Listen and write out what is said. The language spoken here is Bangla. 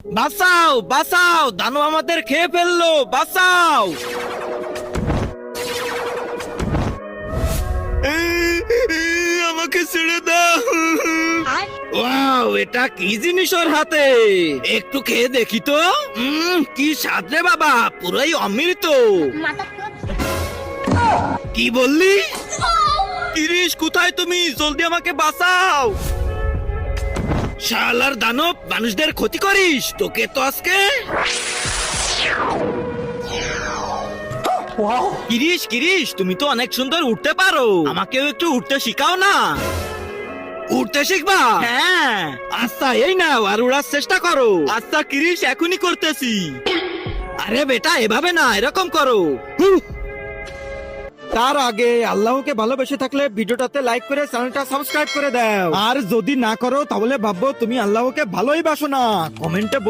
বাঁচাও বাঁচাও, দানব আমাদের খেয়ে ফেললো, বাঁচাও। আমাকে ছেড়ে দাও। ওয়াও, এটা কি জিনিস ওর হাতে? একটু খেয়ে দেখি তো। কি স্বাদ রে বাবা, পুরাই অমৃত। কি বললি? গিরিশ, কোথায় তুমি? জলদি আমাকে বাঁচাও। শালার দানব, মানুষদের ক্ষতি করিস, তোকে তো আজকে। গিরিশ গিরিশ, তুমি তো অনেক সুন্দর উঠতে পারো, আমাকেও একটু উঠতে শিখাও না। উঠতে শিখবা? হ্যাঁ। আচ্ছা, এই নাও, আর উড়ার চেষ্টা করো। আচ্ছা গিরিশ, এখনই করতেছি। আরে বেটা, এভাবে না, এরকম করো। তার আগে আল্লাহকে ভালোবেসে থাকলে ভিডিওটাতে লাইক করে চ্যানেলটা সাবস্ক্রাইব করে দাও। আর যদি না করো তাহলে ভাববো তুমি আল্লাহকে ভালোই বাসো না। কমেন্টে